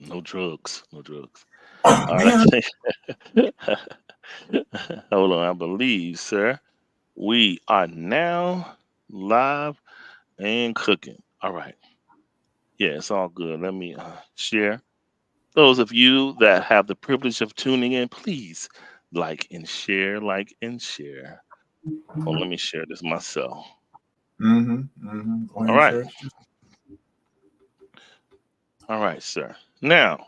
No drugs. No drugs. Oh All right. man. Hold on. I believe, sir, we are now live and cooking. All right. Yeah, it's all good. Let me share. Those of you that have the privilege of tuning in, please like and share, like and share. Oh, let me share this myself. Go ahead All and right. share it. All right, sir. Now,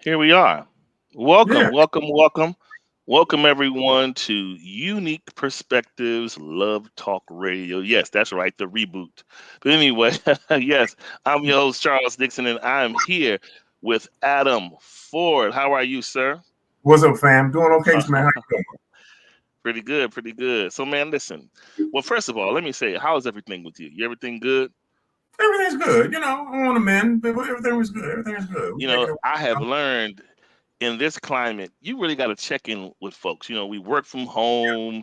here we are. Yeah. Welcome, welcome, welcome. Welcome everyone to Unique Perspectives Love Talk Radio. Yes, that's right, the reboot. But anyway, yes, I'm your host Charles Dixon, and I'm here with Adam Ford. How are you, sir? What's up, fam? Doing okay, man. How you doing? Pretty good, pretty good. So, man, listen. Well, first of all, let me say, how is everything with you? You everything good? Everything's good. I want to mend, but everything was good. Everything is good. We You making know, it I have work. learned in this climate, you really got to check in with folks. You know, we work from home,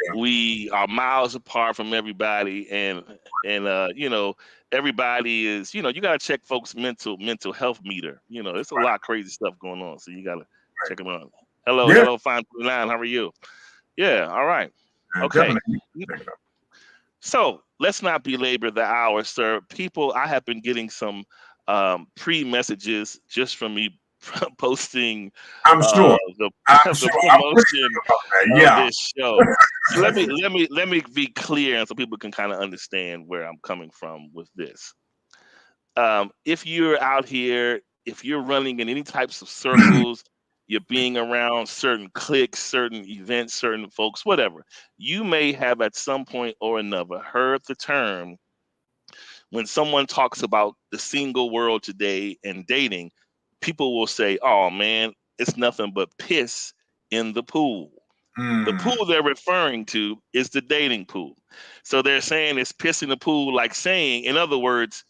Yeah. we are miles apart from everybody, and you know, everybody is, you got to check folks' mental health meter. You know, it's a lot of crazy stuff going on, so you got to check them out. Hello, Yeah. hello, fine line. How are you? Yeah, all right. Okay. Definitely. Check it out. So let's not belabor the hour, sir. People, I have been getting some pre messages just from me posting I'm sure. the I'm the sure. I'm pretty promotion sure about that. of Yeah. this show. So let me be clear, and so people can kind of understand where I'm coming from with this. If you're out here, if you're running in any types of circles, you're being around certain cliques, certain events, certain folks, whatever, you may have at some point or another heard the term when someone talks about the single world today and dating, people will say, oh man, it's nothing but piss in the pool. The Mm, pool they're referring to is the dating pool. So they're saying it's piss in the pool, like saying, in other words,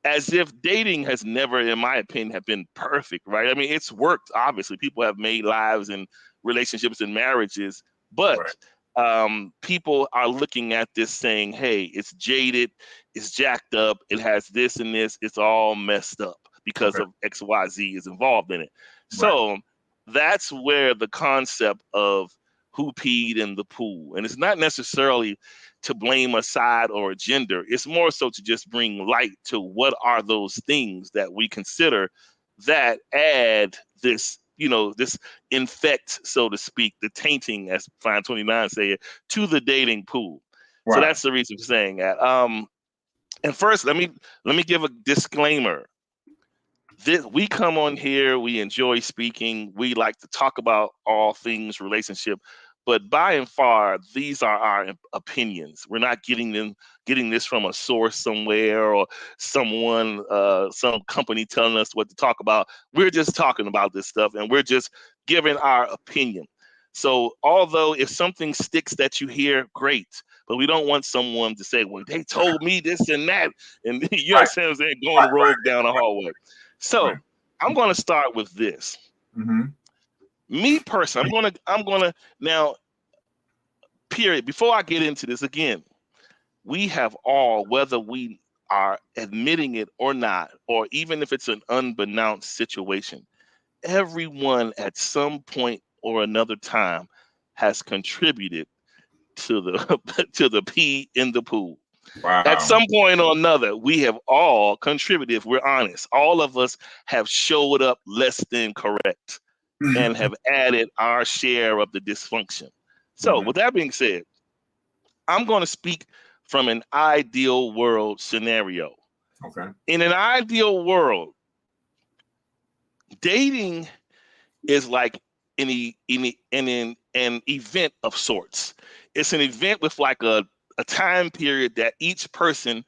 as if dating has never, in my opinion, have been perfect, right? I mean, it's worked. Obviously, people have made lives and relationships and marriages, right. but people are looking at this saying, "Hey, it's jaded, it's jacked up, it has this and this, it's all messed up because Okay. of X, Y, Z is involved in it." Right. So that's where the concept of who peed in the pool, and it's not necessarily to blame a side or a gender. It's more so to just bring light to what are those things that we consider that add this, this infect, so to speak, the tainting, as Fine 29 said, to the dating pool. So Right. that's the reason for saying that. And first, let me give a disclaimer. We come on here, we enjoy speaking, we like to talk about all things relationship, but by and far these are our opinions. We're not getting this from a source somewhere or someone, some company telling us what to talk about. We're just talking about this stuff and we're just giving our opinion. So although if something sticks that you hear, great, but we don't want someone to say, well, they told me this and that, and you Right. understand what I'm saying, going Right. rogue down the hallway. Right. So I'm going to start with this. Mm-hmm. Me personally, I'm gonna now. Period. Before I get into this again, we have all, whether we are admitting it or not, or even if it's an unbeknownst situation, everyone at some point or another time has contributed to the to the pee in the pool. At Wow. some point or another, we have all contributed. If we're honest, all of us have showed up less than correct and have added our share of the dysfunction. So, Mm-hmm. with that being said, I'm going to speak from an ideal world scenario. Okay. In an ideal world, dating is like an event of sorts. It's an event with like a time period that each person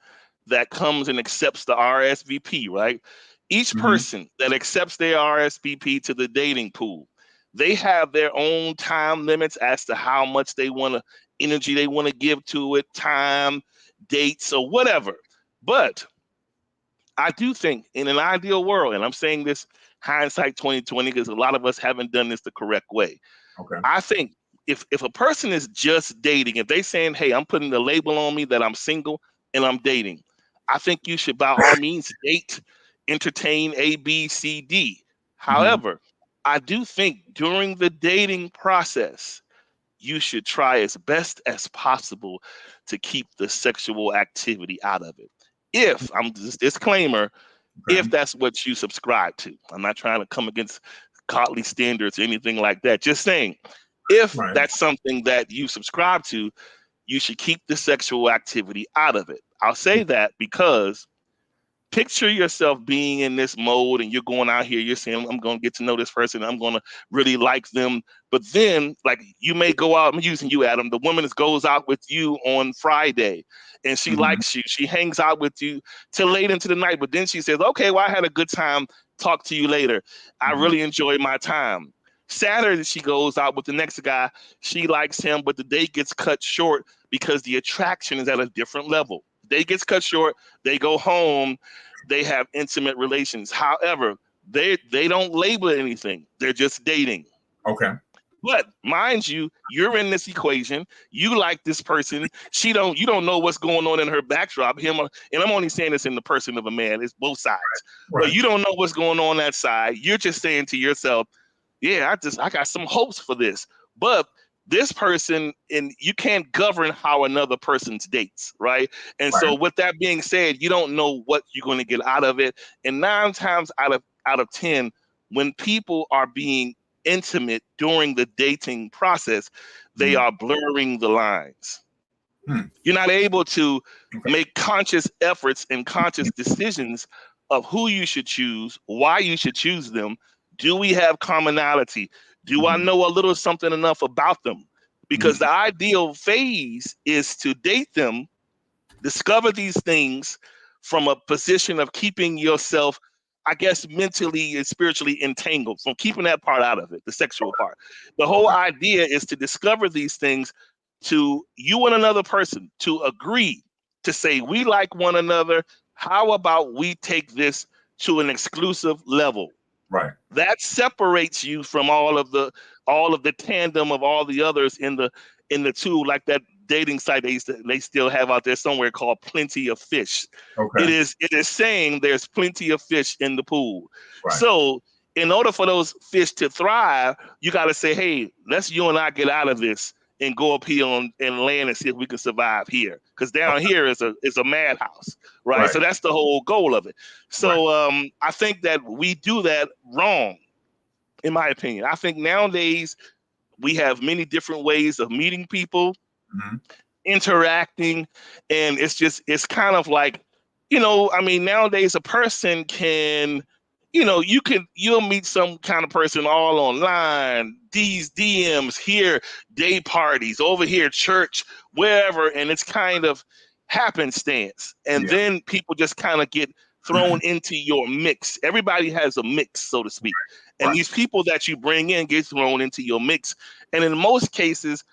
that comes and accepts the RSVP, right? Each Mm-hmm. person that accepts their RSVP to the dating pool, they have their own time limits as to how much they want to energy they want to give to it, time, dates, or whatever. But I do think in an ideal world, and I'm saying this hindsight 2020 because a lot of us haven't done this the correct way. Okay. I think if a person is just dating, if they saying, "Hey, I'm putting the label on me that I'm single and I'm dating," I think you should by all means date entertain A, B, C, D. Mm-hmm. However, I do think during the dating process, you should try as best as possible to keep the sexual activity out of it. If I'm just disclaimer, Okay. if that's what you subscribe to, I'm not trying to come against godly standards or anything like that. Just saying, if Right. that's something that you subscribe to, you should keep the sexual activity out of it. I'll say that because picture yourself being in this mode and you're going out here, you're saying, I'm going to get to know this person, I'm going to really like them. But then, like, you may go out, I'm using you, Adam. The woman goes out with you on Friday and she Mm-hmm. likes you. She hangs out with you till late into the night. But then she says, okay, well, I had a good time. Talk to you later. I Mm-hmm. really enjoyed my time. Saturday, she goes out with the next guy. She likes him, but the date gets cut short because the attraction is at a different level. The date gets cut short. They go home. They have intimate relations. However, they don't label anything. They're just dating. Okay. But mind you, you're in this equation. You like this person. You don't know what's going on in her backdrop. And I'm only saying this in the person of a man. It's both sides. But Right. you don't know what's going on that side. You're just saying to yourself, yeah, I got some hopes for this. But this person, and you can't govern how another person's dates, right? And Right. so with that being said, you don't know what you're going to get out of it. And 9 times out of 10, when people are being intimate during the dating process, they Mm-hmm. are blurring the lines. Hmm. You're not able to Okay. make conscious efforts and conscious decisions of who you should choose, why you should choose them. Do we have commonality? Do I Mm-hmm. know a little something enough about them? Because Mm-hmm. the ideal phase is to date them, discover these things from a position of keeping yourself, I guess, mentally and spiritually entangled, from keeping that part out of it, the sexual part. The whole Okay. idea is to discover these things, to you and another person to agree to say, we like one another. How about we take this to an exclusive level? Right. That separates you from all of the tandem of all the others in the two, like that dating site they still have out there somewhere called Plenty of Fish. Okay. It is saying there's plenty of fish in the pool. Right. So in order for those fish to thrive, you got to say, hey, let's you and I get out of this and go up here and land and see if we can survive here, because down Okay. here is a madhouse, right? Right. So that's the whole goal of it. Right. So I think that we do that wrong, in my opinion. I think nowadays we have many different ways of meeting people, Mm-hmm. interacting, and it's kind of like, I mean, nowadays a person can, you'll meet some kind of person all online, these DMs here, day parties over here, church, wherever, and it's kind of happenstance, and Yeah. then people just kind of get thrown into your mix. Everybody has a mix, so to speak, and Right. these people that you bring in get thrown into your mix, and in most cases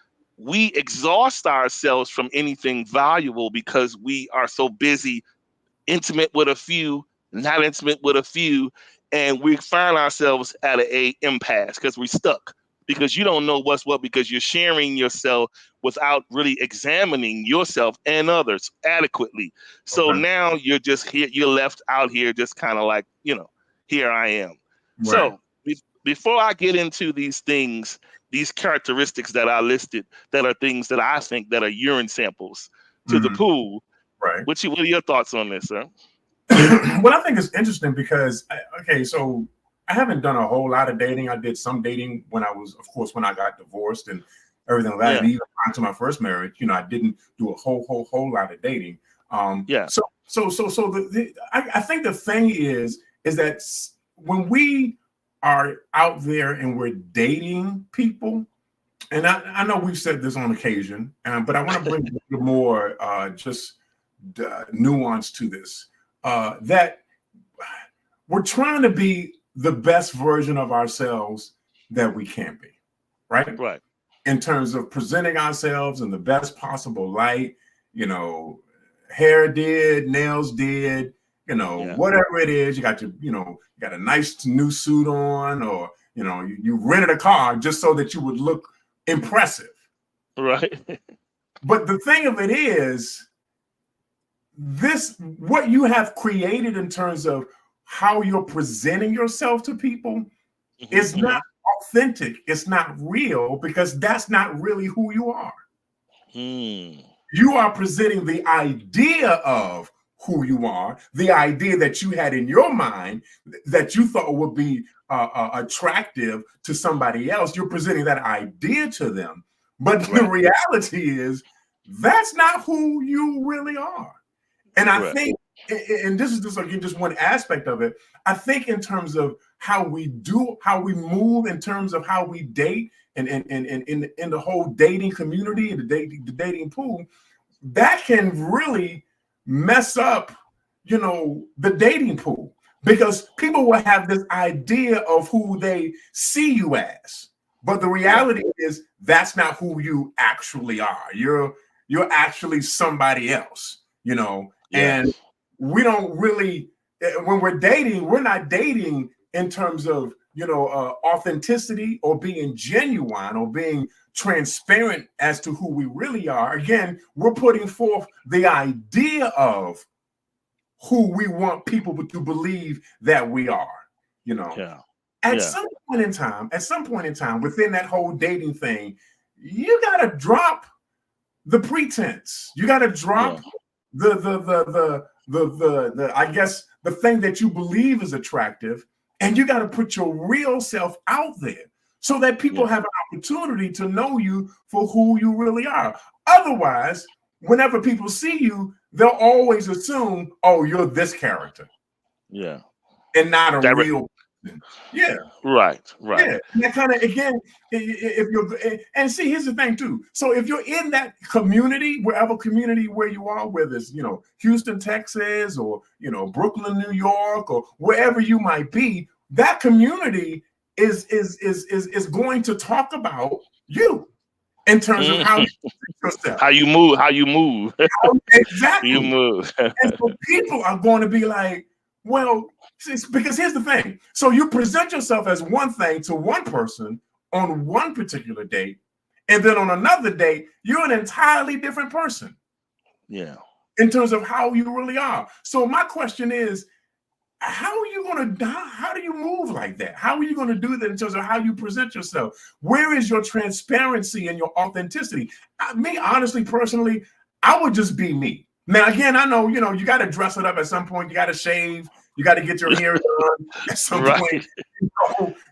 we exhaust ourselves from anything valuable because we are so busy, intimate with a few, not intimate with a few, and we find ourselves at a impasse because we're stuck, because you don't know what's what, because you're sharing yourself without really examining yourself and others adequately. So Okay. now you're just here, you're left out here just kind of like, here I am. Right. So before I get into these things, these characteristics that I listed, that are things that I think that are urine samples to the Mm-hmm. pool, Right. what are your thoughts on this, sir? Well, I think it's interesting because, okay, so I haven't done a whole lot of dating. I did some dating when I was, of course, when I got divorced and everything like that. Yeah, And even prior to my first marriage, I didn't do a whole lot of dating. yeah, I think the thing is that when we are out there and we're dating people, and I know we've said this on occasion, but I want to bring a little more just nuance to this. That we're trying to be the best version of ourselves that we can be, right? right. In terms of presenting ourselves in the best possible light, you know, hair did, nails did, Yeah, whatever it is, you got a nice new suit on, or, you rented a car just so that you would look impressive. right. But the thing of it is, what you have created in terms of how you're presenting yourself to people is Mm-hmm. not authentic. It's not real, because that's not really who you are. Mm. You are presenting the idea of who you are, the idea that you had in your mind that you thought would be attractive to somebody else. You're presenting that idea to them. But the reality is that's not who you really are. And I think, and this is just again just one aspect of it. I think in terms of how we move, in terms of how we date, and in the whole dating community and the dating pool, that can really mess up, the dating pool, because people will have this idea of who they see you as, but the reality is that's not who you actually are. You're actually somebody else, and we don't really, when we're dating, we're not dating in terms of authenticity or being genuine or being transparent as to who we really are. Again, we're putting forth the idea of who we want people to believe that we are. At some point in time within that whole dating thing, you got to drop the pretense. You got to drop the I guess the thing that you believe is attractive, and you got to put your real self out there so that people have an opportunity to know you for who you really are. Otherwise, whenever people see you, they'll always assume, oh, you're this character. Yeah. And not a real person. Yeah. Right. Yeah. And that kind of, again, if you're, and see, here's the thing too. So if you're in that community, wherever community where you are, whether it's, Houston, Texas, or, Brooklyn, New York, or wherever you might be, that community is going to talk about you in terms of how you yourself. How you move. Exactly. You move. And so people are going to be like, well, because here's the thing. So you present yourself as one thing to one person on one particular date, and then on another date, you're an entirely different person. Yeah. In terms of how you really are. So my question is, how do you move like that? How are you going to do that in terms of how you present yourself? Where is your transparency and your authenticity? Me, honestly, personally, I would just be me. Now, again, I know, you got to dress it up at some point. You got to shave. You got to get your hair done at some point.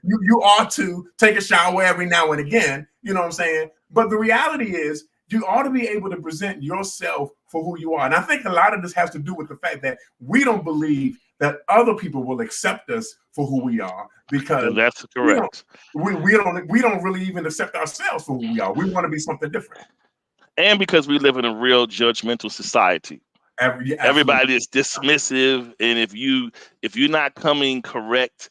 You ought to take a shower every now and again. You know what I'm saying? But the reality is, you ought to be able to present yourself for who you are. And I think a lot of this has to do with the fact that we don't believe that other people will accept us for who we are, because that's correct. We don't really even accept ourselves for who we are. We want to be something different. And because we live in a real judgmental society. Everybody is dismissive, and if you're not coming correct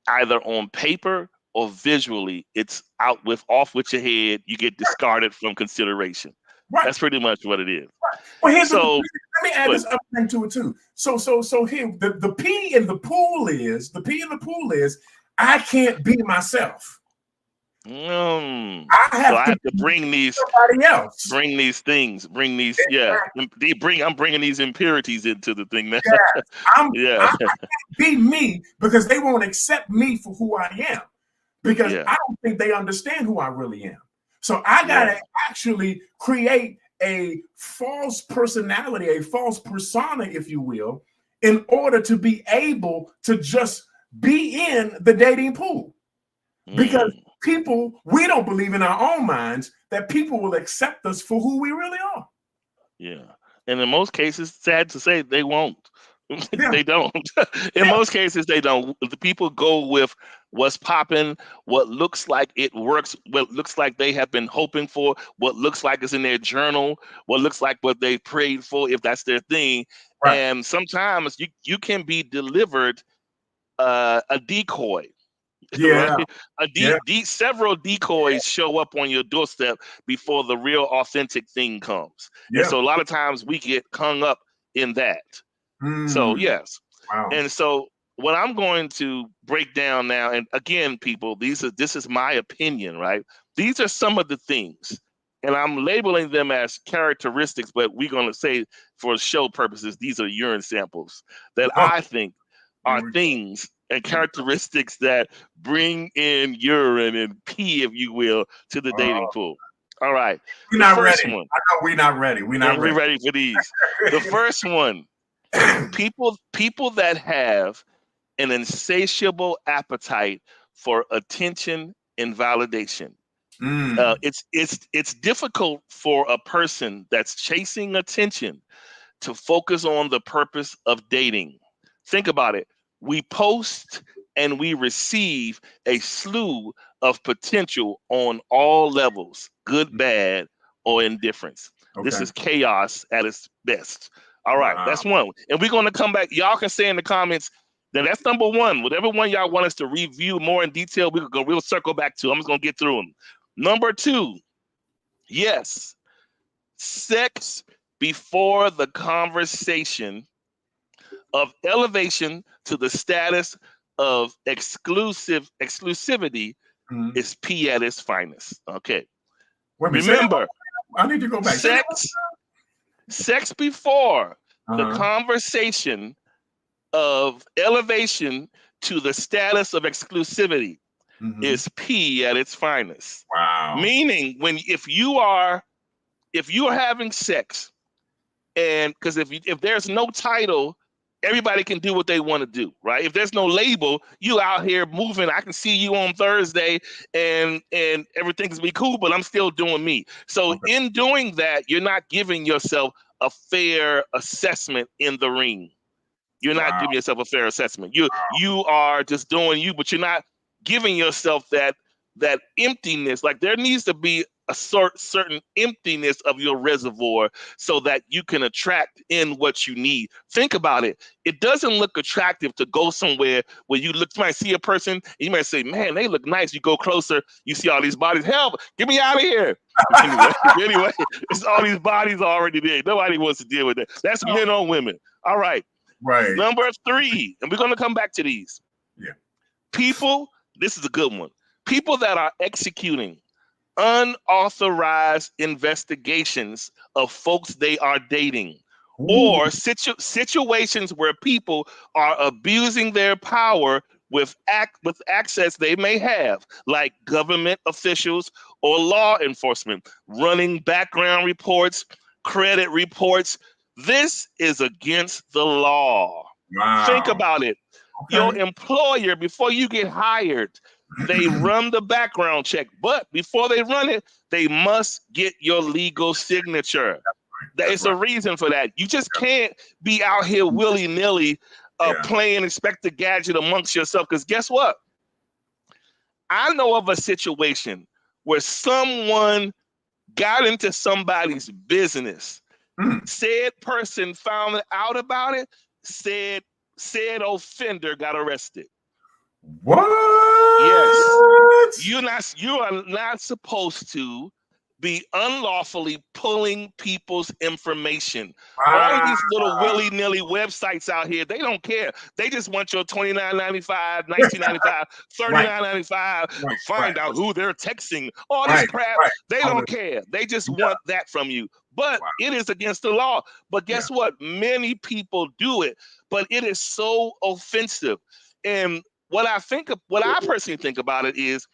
either on paper or visually, it's off with your head. You get discarded from consideration. Right. That's pretty much what it is. Right. Well, let me add this other thing to it too. So here the P in the pool is I can't be myself. I have to bring these somebody else. Bring these things. Bring these. Exactly. I'm bringing these impurities into the thing. Now. I can't be me, because they won't accept me for who I am, because I don't think they understand who I really am. So I gotta actually create a false personality, a false persona, if you will, in order to be able to just be in the dating pool. Because we don't believe in our own minds that people will accept us for who we really are. Yeah. And in most cases, sad to say, they won't. They don't. In most cases, they don't. The people go with what's popping, what looks like it works, what looks like they have been hoping for, what looks like is in their journal, what looks like what they prayed for, if that's their thing. Right. And sometimes you can be delivered a decoy. Yeah. Right? Several decoys show up on your doorstep before the real authentic thing comes. Yeah. And so a lot of times we get hung up in that. So yes. Wow. And so what I'm going to break down now, and again, people, this is my opinion, right? These are some of the things, and I'm labeling them as characteristics, but we're going to say for show purposes, these are urine samples that I think are things and characteristics that bring in urine and pee, if you will, to the dating pool. All right. We're The not first ready. one. I know we're not ready. We're not ready. Ready for these. The first one. People that have an insatiable appetite for attention and validation. It's difficult for a person that's chasing attention to focus on the purpose of dating. Think about it. We post and we receive a slew of potential on all levels, good, bad, or indifference. Okay. This is chaos at its best. All right, Wow. that's one. And we're going to come back. Y'all can say in the comments, then that's number one. Whatever one y'all want us to review more in detail, we'll circle back to. I'm just going to get through them. Number two, yes, sex before the conversation of elevation to the status of exclusivity is P at its finest. Okay. Remember, I need to go back. Sex before the conversation of elevation to the status of exclusivity is P at its finest. Wow. Meaning, if you are having sex, and because if there's no title, everybody can do what they want to do, right? If there's no label, you out here moving. I can see you on Thursday, and everything's be cool, but I'm still doing me. So in doing that, you're not giving yourself a fair assessment in the ring. You're not giving yourself a fair assessment. You are just doing you, but you're not giving yourself that emptiness. Like there needs to be a certain emptiness of your reservoir so that you can attract in what you need. Think about it. It doesn't look attractive to go somewhere where you might see a person, and you might say, man, they look nice. You go closer, you see all these bodies. Help, get me out of here. Anyway, it's all these bodies already there. Nobody wants to deal with that. That's men or women. All right. Right. Number three, and we're going to come back to these. Yeah. People, this is a good one. People that are executing unauthorized investigations of folks they are dating. Ooh. Or situations where people are abusing their power with access they may have, like government officials or law enforcement, running background reports, credit reports. This is against the law. Wow. Think about it. Okay. Your employer, before you get hired, they run the background check, but before they run it, they must get your legal signature. There's a reason for that. You just can't be out here willy-nilly playing Inspector Gadget amongst yourself, because guess what? I know of a situation where someone got into somebody's business. Said person found out about it, said offender got arrested. What? Yes. You are not supposed to be unlawfully pulling people's information. All of these little willy-nilly websites out here, they don't care. They just want your $29.95, $19.95, $39.95, find out who they're texting. All this crap, they don't care. They just want that from you. But it is against the law. But guess what? Many people do it, but it is so offensive. And what I personally think about it is,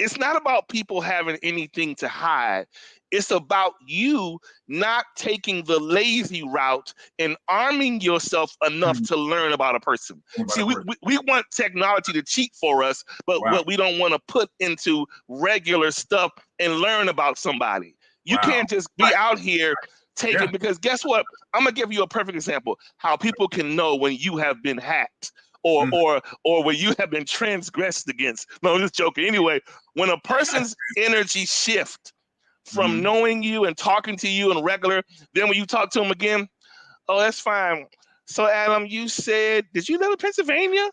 it's not about people having anything to hide. It's about you not taking the lazy route and arming yourself enough to learn about a person. See, we want technology to cheat for us, but what we don't want to put into regular stuff and learn about somebody. You can't just be out here taking, because guess what? I'm going to give you a perfect example how people can know when you have been hacked. Or where you have been transgressed against. No, I'm just joking. Anyway, when a person's energy shift from knowing you and talking to you and regular, then when you talk to them again, oh, that's fine. So Adam, you said, did you live in Pennsylvania?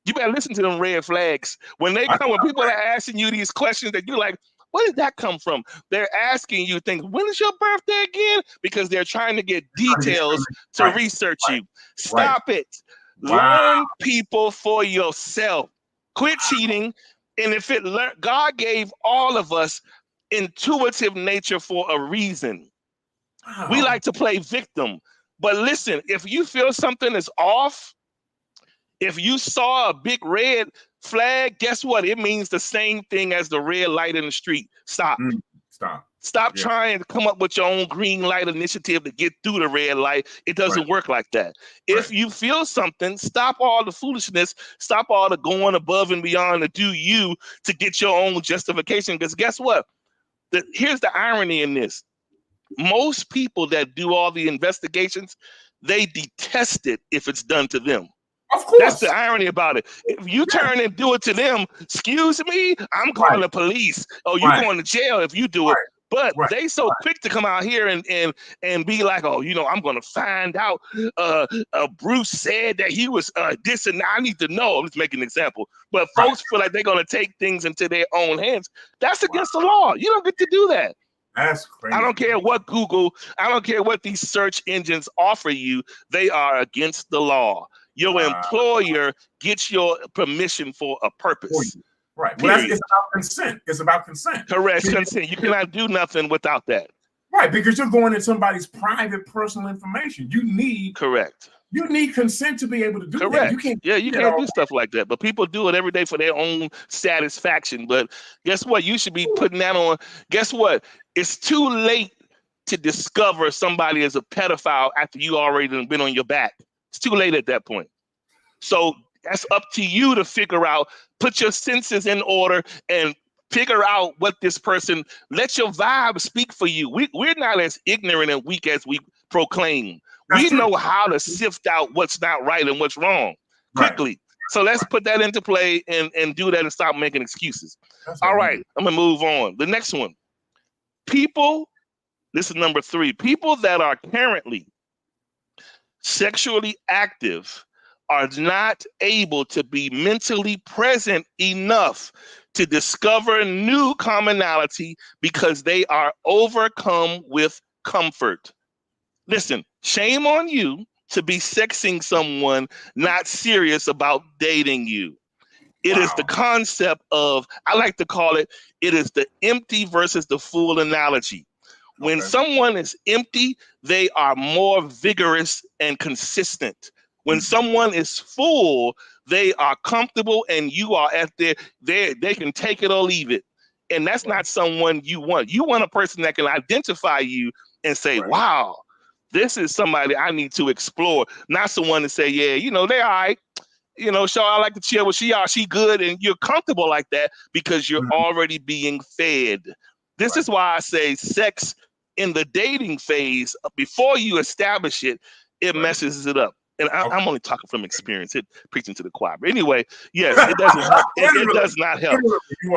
You better listen to them red flags. When people are asking you these questions that you're like, where did that come from? They're asking you things. When is your birthday again? Because they're trying to get details to research you. Stop it. Learn people for yourself. Quit cheating. And God gave all of us intuitive nature for a reason. We like to play victim. But listen, if you feel something is off, If you saw a big red flag, guess what? It means the same thing as the red light in the street. Stop. Stop. Stop Yeah. trying to come up with your own green light initiative to get through the red light. It doesn't work like that. If you feel something, stop all the foolishness, stop all the going above and beyond to do you to get your own justification. Because guess what? Here's the irony in this. Most people that do all the investigations, they detest it if it's done to them. Of course. That's the irony about it. If you turn and do it to them, excuse me, I'm calling the police. Oh, you're going to jail if you do it. But they so quick to come out here and be like, oh, you know, I'm going to find out. Bruce said that he was this, and I need to know. I'm just making an example. But folks feel like they're going to take things into their own hands. That's against the law. You don't get to do that. That's crazy. I don't care what Google, I don't care what these search engines offer you. They are against the law. Your employer gets your permission for a purpose. Right. Well, it's about consent. It's about consent. Correct. Consent. You cannot do nothing without that. Right, because you're going into somebody's private, personal information. You need You need consent to be able to do that. You can't. Yeah, you can't do stuff like that. But people do it every day for their own satisfaction. But guess what? You should be putting that on. Guess what? It's too late to discover somebody is a pedophile after you already been on your back. It's too late at that point. So that's up to you to figure out, put your senses in order and figure out what this person, let your vibe speak for you. We're not as ignorant and weak as we proclaim. We know how to sift out what's not right and what's wrong quickly. So let's put that into play and do that and stop making excuses. All right, I'm gonna move on. The next one. People, this is number 3. People that are currently sexually active are not able to be mentally present enough to discover new commonality because they are overcome with comfort. Listen, shame on you to be sexing someone not serious about dating you. It is the concept of, I like to call it, it is the empty versus the full analogy. When someone is empty, they are more vigorous and consistent. When someone is full, they are comfortable and you are at they can take it or leave it. And that's not someone you want. You want a person that can identify you and say, wow, this is somebody I need to explore. Not someone to say, yeah, you know, they all right. You know, sure, I like to chill with she good. And you're comfortable like that because you're already being fed. This is why I say sex in the dating phase, before you establish it, it messes it up. And I'm only talking from experience, preaching to the choir. But anyway, yes, it doesn't help. It does not help.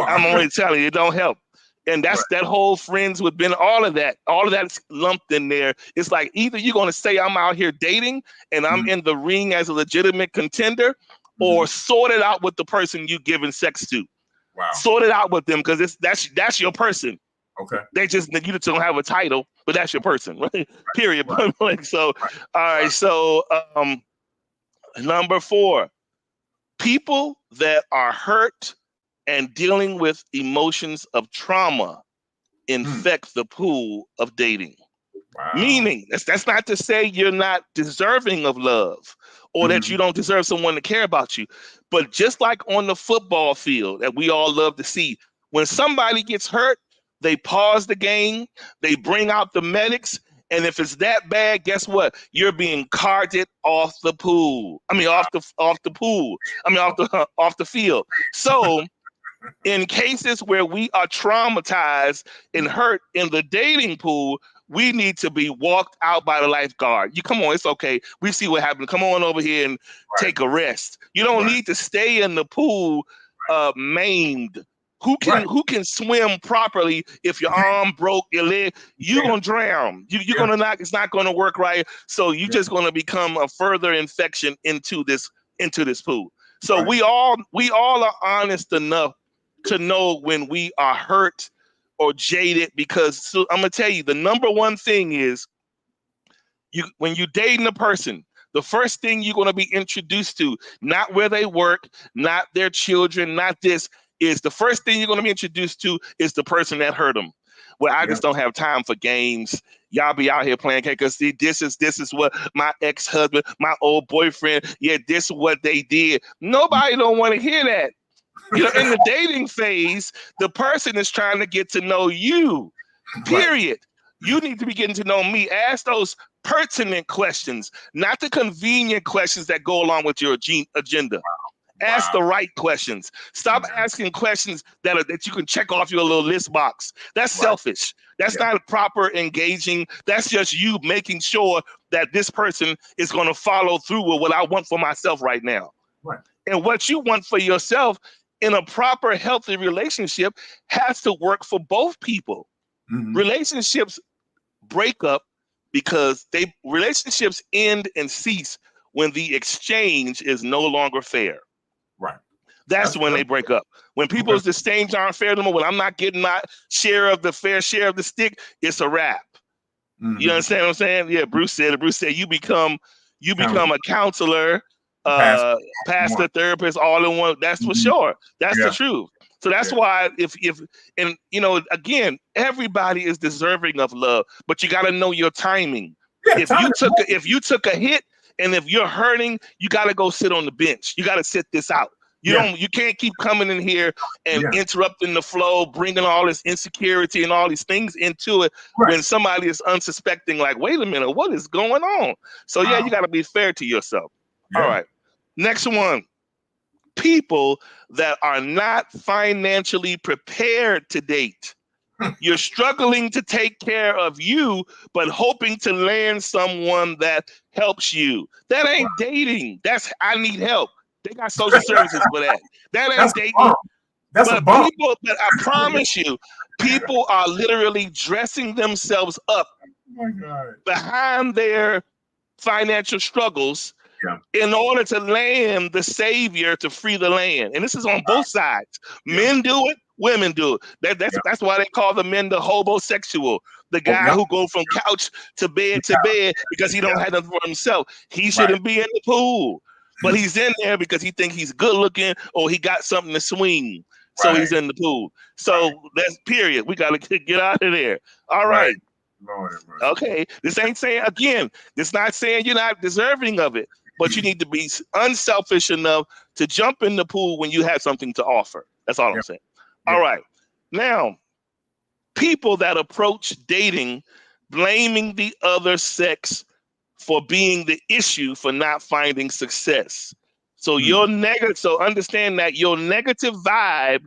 I'm only telling you, it don't help. And that's that whole friends with Ben, all of that's lumped in there. It's like either you're going to say I'm out here dating and I'm in the ring as a legitimate contender, or sort it out with the person you giving sex to. Sort it out with them because that's your person. Okay. You just don't have a title, but that's your person, right? Period. Like, so, all right. So, number 4, people that are hurt and dealing with emotions of trauma infect the pool of dating. Meaning, that's not to say you're not deserving of love or that you don't deserve someone to care about you. But just like on the football field that we all love to see, when somebody gets hurt, they pause the game, they bring out the medics, and if it's that bad, guess what? You're being carted off the pool. Off the field. So in cases where we are traumatized and hurt in the dating pool, we need to be walked out by the lifeguard. You come on, it's okay. We see what happened. Come on over here and take a rest. You don't need to stay in the pool maimed. Who can swim properly if your arm broke, your leg? You're gonna drown. You're gonna not. It's not gonna work right. So you're just gonna become a further infection into this pool. So we all are honest enough to know when we are hurt or jaded, because I'm gonna tell you, the number one thing is when you're dating a person, the first thing you're gonna be introduced to, not where they work, not their children, not this. Is the first thing you're going to be introduced to is the person that hurt them. Well, I just don't have time for games. Y'all be out here playing because see, this is what my ex-husband, my old boyfriend, yeah, this is what they did. Nobody don't want to hear that. You know, in the dating phase, the person is trying to get to know you. Period. You need to be getting to know me. Ask those pertinent questions, not the convenient questions that go along with your agenda. Ask the right questions. Stop asking questions that you can check off your little list box. That's selfish. That's not proper engaging. That's just you making sure that this person is going to follow through with what I want for myself right now. Right. And what you want for yourself in a proper, healthy relationship has to work for both people. Relationships break up because relationships end and cease when the exchange is no longer fair. Right. That's when they break up. When people's exchange aren't fair anymore, when I'm not getting my fair share of the stick, it's a wrap. You understand what I'm saying? Yeah, Bruce said you become a counselor, pastor, therapist, all in one. That's for sure. That's the truth. So that's why if and you know, again, everybody is deserving of love, but you got to know your timing. If you took a hit and if you're hurting, you got to go sit on the bench. You got to sit this out. You can't keep coming in here and interrupting the flow, bringing all this insecurity and all these things into it when somebody is unsuspecting, like, wait a minute, what is going on? So you got to be fair to yourself. All right. Next one. People that are not financially prepared to date. You're struggling to take care of you, but hoping to land someone that helps you. That ain't dating. That's I need help. They got social services for that. That ain't dating. But I promise you, people are literally dressing themselves up behind their financial struggles in order to land the savior to free the land. And this is on both sides. Men do it, women do it. That's why they call the men the homosexual. The guy who go from couch to bed because he don't have nothing for himself. He shouldn't be in the pool. But he's in there because he thinks he's good looking or he got something to swing. So he's in the pool. So that's period. We got to get out of there. All right. Okay. This ain't saying, again, this not saying you're not deserving of it, but you need to be unselfish enough to jump in the pool when you have something to offer. That's all I'm saying. All right. Now, people that approach dating blaming the other sex for being the issue for not finding success. So so understand that your negative vibe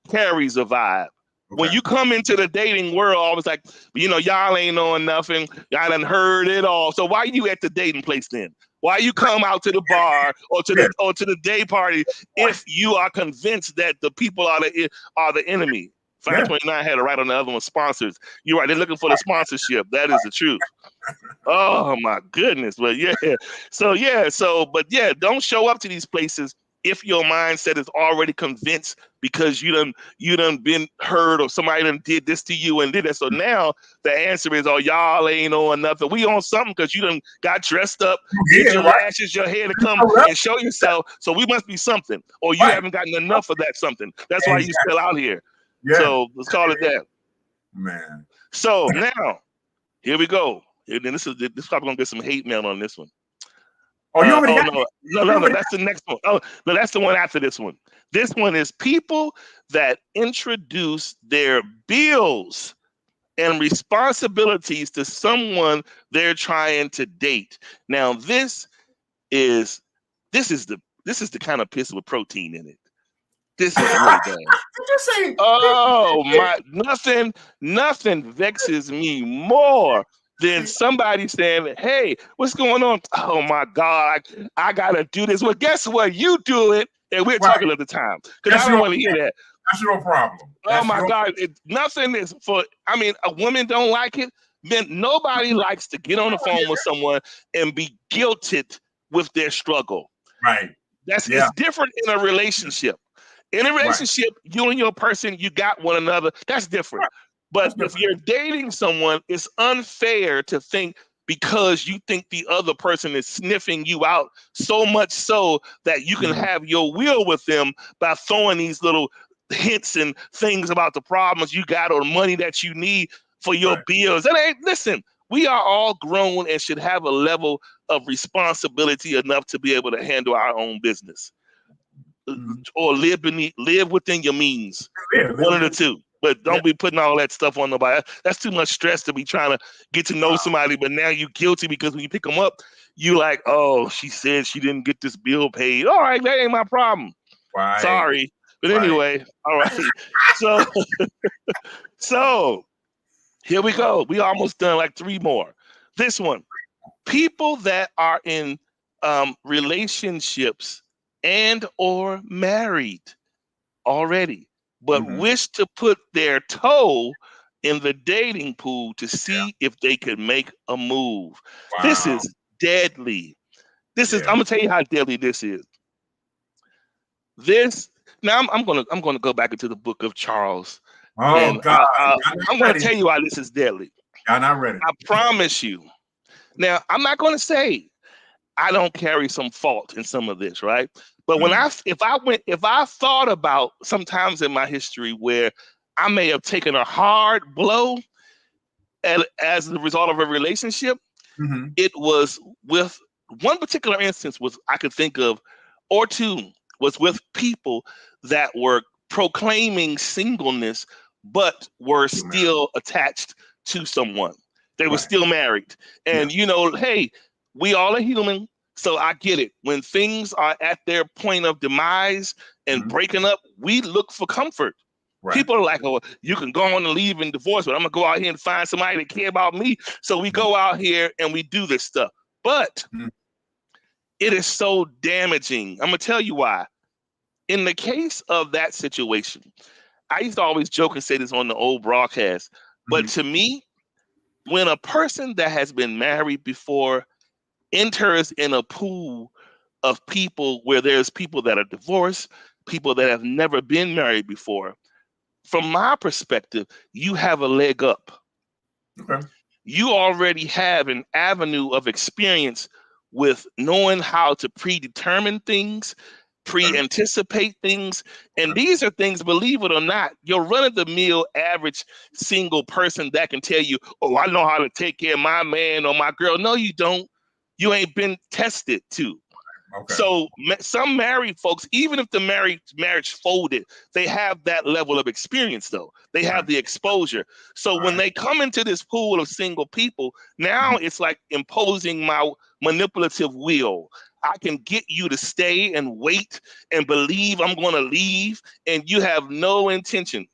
carries a vibe. When you come into the dating world, always like, y'all ain't knowing nothing. Y'all done heard it all. So why you at the dating place then? Why you come out to the bar or to the day party if you are convinced that the people are the enemy? 529 had it right on the other one, sponsors. You're right, they're looking for the sponsorship. That is the truth. Oh my goodness. But don't show up to these places if your mindset is already convinced because you done been heard or somebody done did this to you and did that. So now the answer is, y'all ain't on nothing. We on something because you done got dressed up, did your lashes, your hair to come and show yourself. So we must be something. Or you haven't gotten enough of that something. That's why you still out here. So let's call it that. Man. So now, here we go. And then this probably gonna get some hate mail on this one. Oh, you already got no, that's the next one. Oh, no, that's the one after this one. This one is people that introduce their bills and responsibilities to someone they're trying to date. Now, this is the kind of piss with protein in it. This is really bad. Oh my! Nothing vexes me more than somebody saying, "Hey, what's going on?" Oh my God, I gotta do this. Well, guess what? You do it, and we're talking at the time because I don't want to hear that. That's your problem. Oh my God, nothing is for. I mean, a woman don't like it. Then nobody likes to get on the phone with someone and be guilted with their struggle. Right. It's different in a relationship. In a relationship, you and your person, you got one another. That's different. But if you're dating someone, it's unfair to think because you think the other person is sniffing you out so much so that you can have your will with them by throwing these little hints and things about the problems you got or the money that you need for your bills. That ain't, listen, we are all grown and should have a level of responsibility enough to be able to handle our own business or live within your means. One of the two. But don't be putting all that stuff on nobody. That's too much stress to be trying to get to know somebody, but now you're guilty because when you pick them up, you like, oh, she said she didn't get this bill paid. All right, that ain't my problem. Sorry. But anyway, all right. So here we go. We almost done, like 3 more. This one, people that are in relationships and or married already, but wish to put their toe in the dating pool to see if they could make a move. This is deadly. I'm gonna tell you how deadly this is. Now I'm gonna go back into the book of Charles. Oh God! I'm gonna tell you why this is deadly. I'm not ready. I promise you. Now I'm not gonna say I don't carry some fault in some of this, right? But when if I thought about sometimes in my history where I may have taken a hard blow as the result of a relationship, it was with one particular instance was I could think of, or two, was with people that were proclaiming singleness, but were still attached to someone. They were still married. And, hey, we all are human. So I get it. When things are at their point of demise and breaking up, we look for comfort. People are like, oh, you can go on and leave and divorce, but I'm going to go out here and find somebody that care about me. So we go out here and we do this stuff. But it is so damaging. I'm going to tell you why. In the case of that situation, I used to always joke and say this on the old broadcast, but to me, when a person that has been married before enters in a pool of people where there's people that are divorced, people that have never been married before, from my perspective, you have a leg up. Okay. You already have an avenue of experience with knowing how to predetermine things, pre-anticipate things. And these are things, believe it or not, your run-of-the-mill average single person that can tell you, oh, I know how to take care of my man or my girl. No, you don't. You ain't been tested to. Okay. So some married folks, even if the marriage folded, they have that level of experience, though. They have the exposure. So when they come into this pool of single people, now it's like imposing my manipulative will. I can get you to stay and wait and believe I'm going to leave, and you have no intention.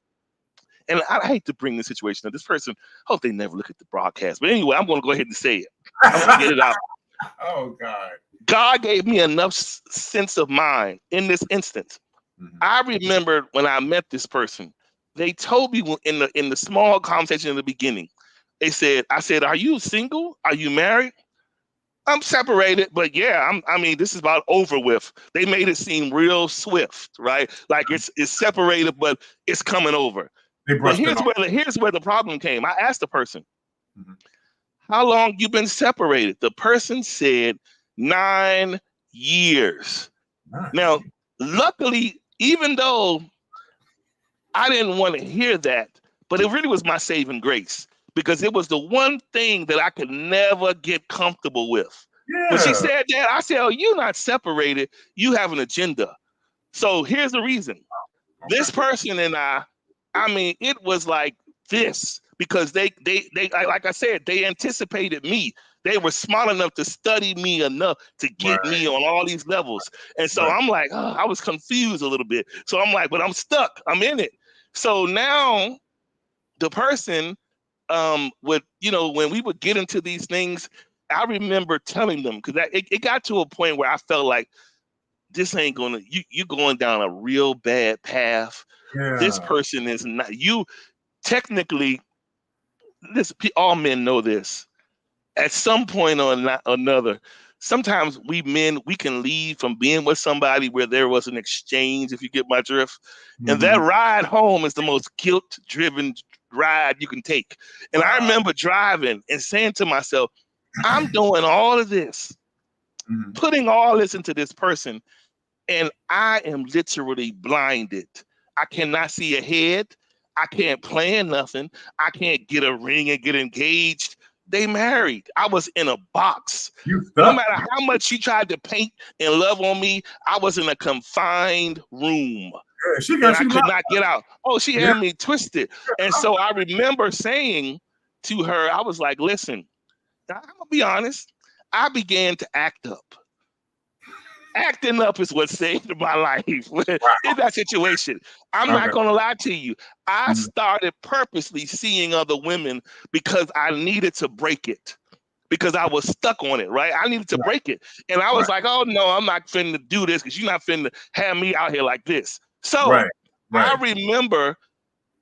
And I hate to bring the situation up. This person, I hope they never look at the broadcast. But anyway, I'm going to go ahead and say it. I'm going to get it out. Oh, God. God gave me enough sense of mind in this instance. I remembered when I met this person, they told me in the small conversation in the beginning, I said, are you single? Are you married? I'm separated, but yeah, this is about over with. They made it seem real swift, right? Like it's separated, but it's coming over. But here's where the problem came. I asked the person, how long you been separated? The person said 9 years. Now, luckily, even though I didn't want to hear that, but it really was my saving grace because it was the one thing that I could never get comfortable with. Yeah. When she said that, I said, oh, you're not separated. You have an agenda. So here's the reason. This person and it was like this because they like I said, they anticipated me. They were smart enough to study me enough to get me on all these levels. And so I'm like, I was confused a little bit. So I'm like, but I'm stuck. I'm in it. So now the person when we would get into these things, I remember telling them, because it got to a point where I felt like this ain't gonna, you're going down a real bad path. Yeah. This person is not, you technically, all men know this. At some point or another, sometimes we can leave from being with somebody where there was an exchange, if you get my drift. And that ride home is the most guilt-driven ride you can take. And I remember driving and saying to myself, I'm doing all of this, putting all this into this person, and I am literally blinded. I cannot see ahead. I can't plan nothing. I can't get a ring and get engaged. They married. I was in a box. You No stuck. matter how much she tried to paint and love on me, I was in a confined room Yeah, she and got I you could locked not get out. Oh, she Yeah. had me twisted. And so I remember saying to her, I was like, listen, I'm going to be honest. I began to act up. Acting up is what saved my life in that situation. I'm not Okay. going to lie to you. I Mhm. started purposely seeing other women because I needed to break it, because I was stuck on it, right? I needed to Right. break it. And I was Right. like, oh, no, I'm not finna do this because you're not finna have me out here like this. So Right. I Right. remember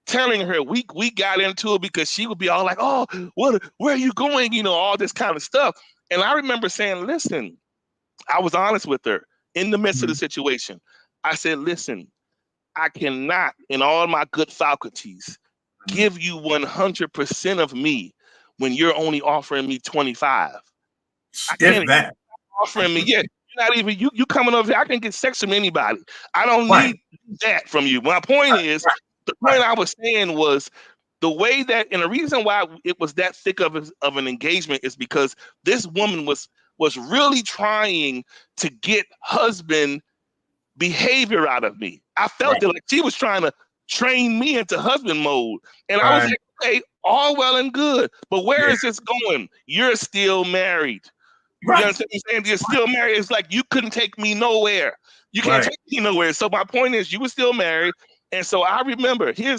telling her we got into it because she would be all like, oh, where are you going? You know, all this kind of stuff. And I remember saying, listen, I was honest with her in the midst of the Mhm. situation. I said, listen, I cannot, in all my good faculties, Mhm. give you 100% of me when you're only offering me 25. I If can't that. offering me, yeah, you're not even you coming over here. I can get sex from anybody. I don't Right. need that from you. My point is, Right. the point Right. I was saying was the way that, and the reason why it was that thick of an engagement is because this woman was really trying to get husband behavior out of me. I felt Right. it like she was trying to train me into husband mode. And I was Right. like, okay, all well and good, but where Yeah. is this going? You're still married. You Right. understand what I'm saying? You're still married. It's like you couldn't take me nowhere. You can't Right. take me nowhere. So my point is, you were still married. And so I remember, you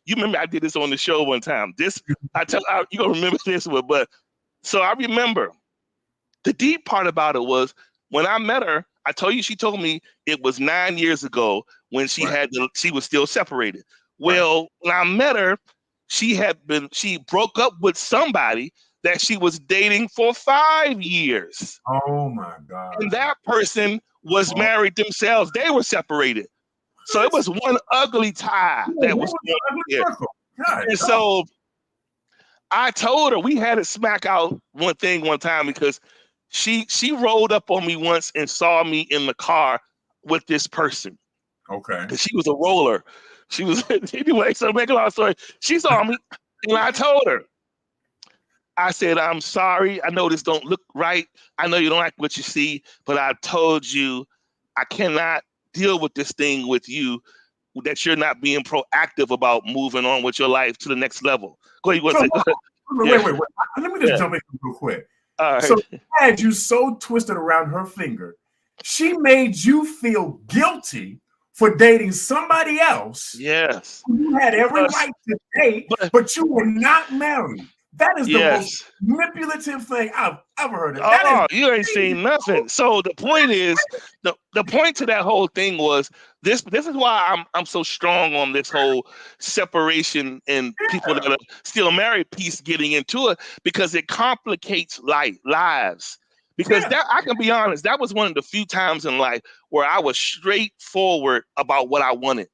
remember I did this on the show one time. You gonna remember this one, but so I remember the deep part about it was when I met her, I told you she told me it was 9 years ago when Right. she was still separated. Right. Well, when I met her, she broke up with somebody that she was dating for 5 years. Oh my God. And that person was Oh, married themselves. They were separated. So it what? was one ugly tie Yeah, that what was was going the on ugly here. circle? God, And dog. so I told her we had to smack out one thing one time because she rolled up on me once and saw me in the car with this person Okay. because she was a roller. She was anyway. So make a long story. She saw me, and I told her. I said, "I'm sorry. I know this don't look right. I know you don't like what you see, but I told you I cannot deal with this thing with you. That you're not being proactive about moving on with your life to the next level." Go ahead. You want So to say? Go ahead. wait, Yeah. wait, wait. Let me just Yeah. jump in real quick. All So right. had you so twisted around her finger, she made you feel guilty for dating somebody else Yes. who you had every Because, right to date, but but you were not married. That is the most yes. manipulative thing I've ever heard of. That is Oh, you ain't seen nothing. So the point is, the point to that whole thing was this is why I'm so strong on this whole separation and people that are still married piece getting into it because it complicates lives. Because yeah, that I can be honest, that was one of the few times in life where I was straightforward about what I wanted.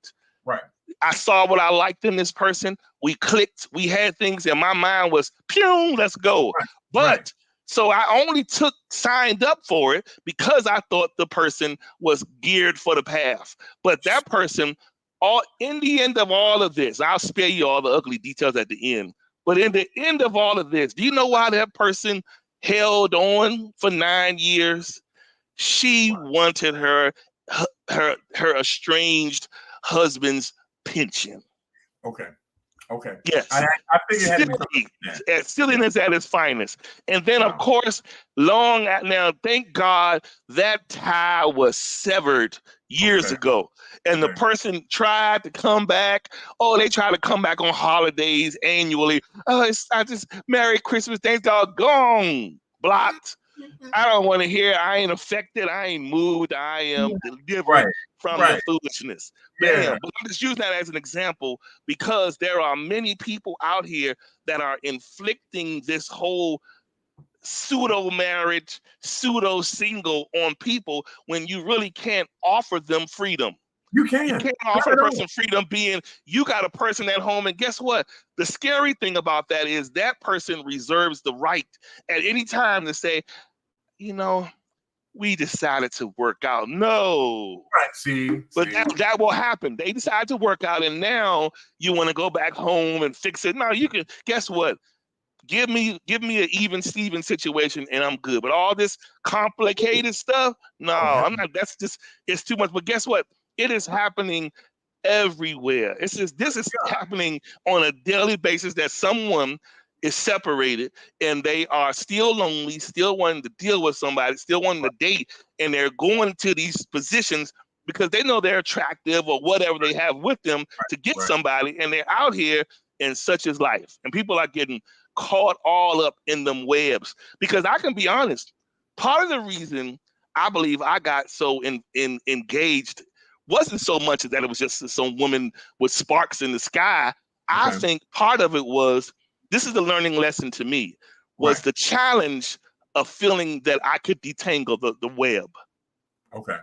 right, I saw what I liked in this person. We clicked. We had things, and my mind was, pew, let's go. right, right. But so I only signed up for it because I thought the person was geared for the path. But that person, all in the end of all of this, I'll spare you all the ugly details at the end. But in the end of all of this, do you know why that person held on for 9 years? She wanted her estranged husband's pension. Okay, okay. Yes, I figured it had to be something stealing, like that. Yeah. stealing is at its finest. And then, of Wow. course, now, thank God that tie was severed years Okay. ago. And the Okay. person tried to come back. Oh, they try to come back on holidays annually. Oh, I just Merry Christmas, thank God, gone, blocked. I don't want to hear. I ain't affected. I ain't moved. I am Right. delivered from the Right. foolishness. Yeah. Bam. But I'm just using that as an example because there are many people out here that are inflicting this whole pseudo marriage, pseudo single on people when you really can't offer them freedom. You You can. can't Not offer a at all. person freedom being you got a person at home. And guess what? The scary thing about that is that person reserves the right at any time to say, you know, we decided to work out. No. Right. See. But that will happen. They decide to work out, and now you want to go back home and fix it. No, you can. Guess what? Give me an even Steven situation, and I'm good. But all this complicated stuff, no, I'm not. That's just, it's too much. But guess what? It is happening everywhere. This is happening on a daily basis, that someone is separated and they are still lonely, still wanting to deal with somebody, still wanting to date, and they're going to these positions because they know they're attractive or whatever they have with them to get somebody, and they're out here, and such is life. And people are getting caught all up in them webs. Because I can be honest, part of the reason I believe I got so engaged wasn't so much that it was just some woman with sparks in the sky. I think part of it was, this is the learning lesson to me, was the challenge of feeling that I could detangle the web. Okay.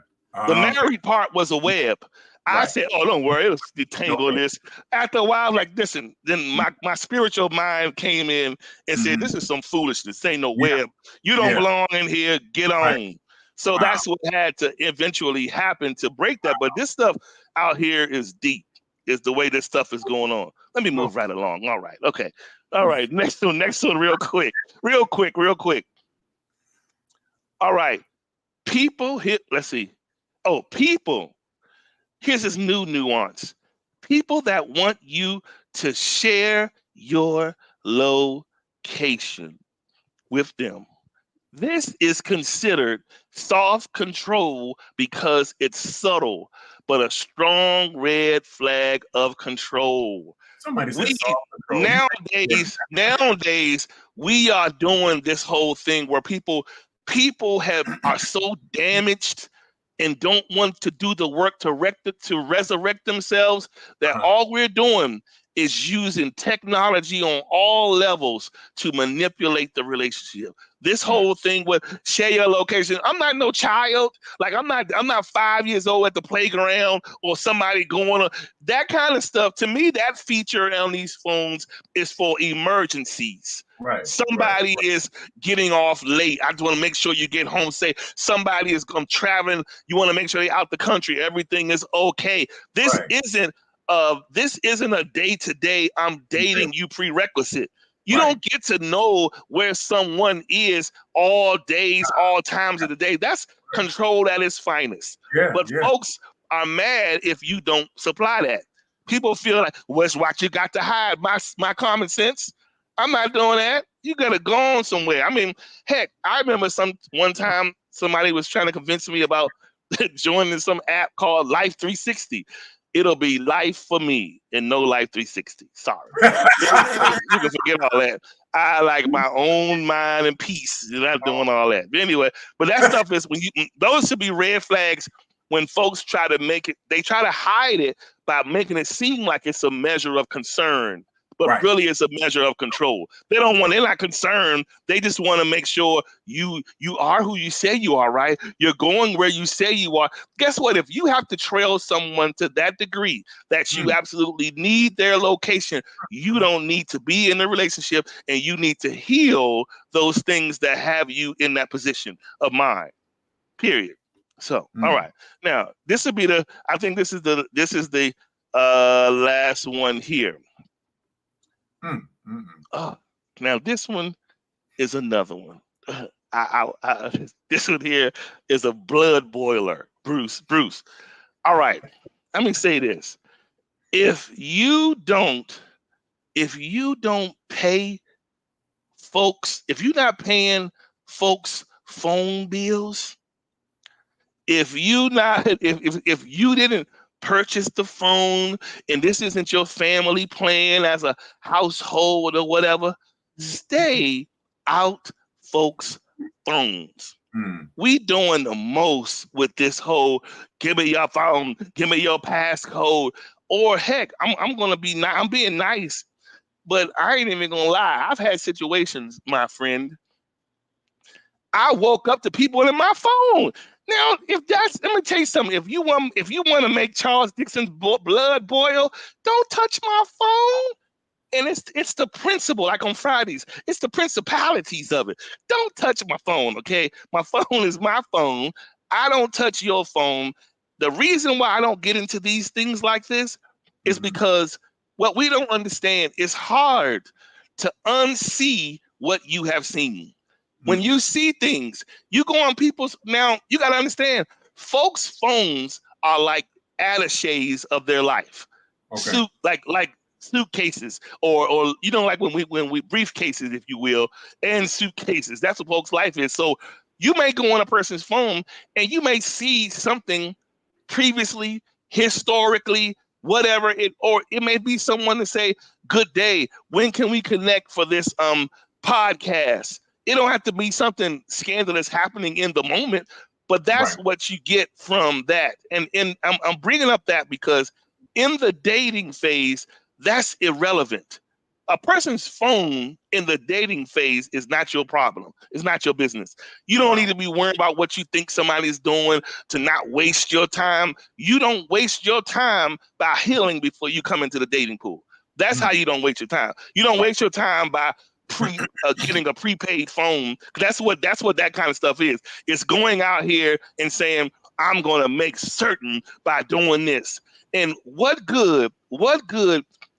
The married part was a web. I said, oh, don't worry, it'll detangle this. After a while, like, listen, then my spiritual mind came in and said, this is some foolishness. This ain't no web. You don't belong in here. Get on. So that's what had to eventually happen to break that. But this stuff out here is deep, is the way this stuff is going on. Let me move right along. All right. Okay. All right. Next one real quick. All right. People hit, let's see. Oh, people. Here's this new nuance. People that want you to share your location with them. This is considered soft control because it's subtle, but a strong red flag of control. Somebody said soft control. Nowadays, we are doing this whole thing where people are so damaged and don't want to do the work to resurrect themselves, that all we're doing is using technology on all levels to manipulate the relationship. This whole thing with share your location. I'm not no child. Like, I'm not 5 years old at the playground or somebody going on that kind of stuff. To me, that feature on these phones is for emergencies. Somebody is getting off late. I just want to make sure you get home safe. Somebody is traveling. You want to make sure they're out the country. Everything is okay. This isn't a day-to-day I'm dating you prerequisite. You don't get to know where someone is all days, all times of the day. That's control at its finest. But folks are mad if you don't supply that. People feel like, what's what you got to hide? My common sense. I'm not doing that. You gotta go on somewhere. I mean, heck, I remember one time somebody was trying to convince me about joining some app called Life 360. It'll be life for me and no Life 360. Sorry. You can forget all that. I like my own mind and peace. You're not doing all that. But anyway, that stuff is those should be red flags when folks try to make it, they try to hide it by making it seem like it's a measure of concern. But really it's a measure of control. They're not concerned. They just want to make sure you are who you say you are, right? You're going where you say you are. Guess what? If you have to trail someone to that degree that you absolutely need their location, you don't need to be in the relationship, and you need to heal those things that have you in that position of mind. Period. So, all right. Now, this would be I think this is the last one here. Now this one is another one. This one here is a blood boiler, Bruce. All right, let me say this: if you don't pay folks, if you're not paying folks phone bills, if you didn't purchase the phone, and this isn't your family plan as a household or whatever, stay out folks' phones. We doing the most with this whole give me your phone, give me your passcode, or heck, I'm being nice, but I ain't even gonna lie. I've had situations, my friend. I woke up to people in my phone. Now, let me tell you something. If you want to make Charles Dixon's blood boil, don't touch my phone. And it's the principle, like on Fridays, it's the principalities of it. Don't touch my phone, okay? My phone is my phone. I don't touch your phone. The reason why I don't get into these things like this is because what we don't understand is hard to unsee what you have seen. When you see things, you go on people's now, you got to understand, folks' phones are like attaches of their life. Okay. Like suitcases or like when we briefcases, if you will, and suitcases. That's what folks' life is. So you may go on a person's phone and you may see something previously, historically, whatever it, or it may be someone to say, "Good day. When can we connect for this podcast?" It don't have to be something scandalous happening in the moment, but that's Right. what you get from that. And I'm bringing up that because in the dating phase, that's irrelevant. A person's phone in the dating phase is not your problem. It's not your business. You don't need Wow. to be worried about what you think somebody's doing to not waste your time. You don't waste your time by healing before you come into the dating pool. That's how you don't waste your time. You don't waste your time by getting a prepaid phone. That's what that kind of stuff is. It's going out here and saying, I'm going to make certain by doing this. And what good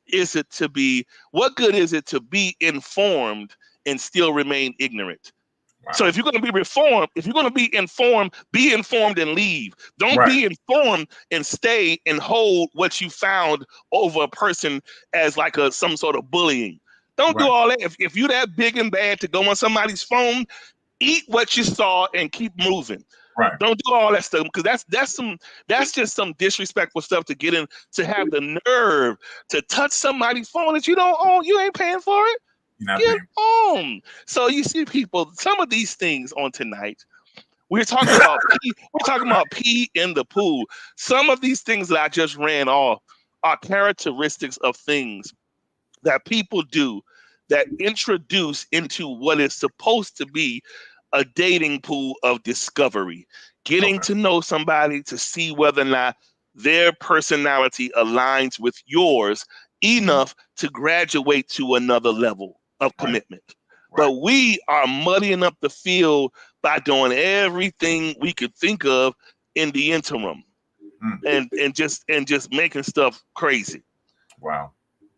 is it to be, what good is it to be informed and still remain ignorant? So Wow. if you're going to be reformed, if you're going to be informed and leave. Don't Right. be informed and stay and hold what you found over a person as like some sort of bullying. Don't do Right. all that. If you're that big and bad to go on somebody's phone, eat what you saw and keep moving. Right. Don't do all that stuff because that's just some disrespectful stuff to get in, to have the nerve to touch somebody's phone that you don't own. You ain't paying for it. You're not Get paying. on. So you see people, some of these things on tonight, we're talking about pee, we're talking about pee in the pool. Some of these things that I just ran off are characteristics of things that people do that introduce into what is supposed to be a dating pool of discovery, getting Okay. to know somebody to see whether or not their personality aligns with yours enough to graduate to another level of Right. commitment. Right. But we are muddying up the field by doing everything we could think of in the interim Mm. and just making stuff crazy. Wow.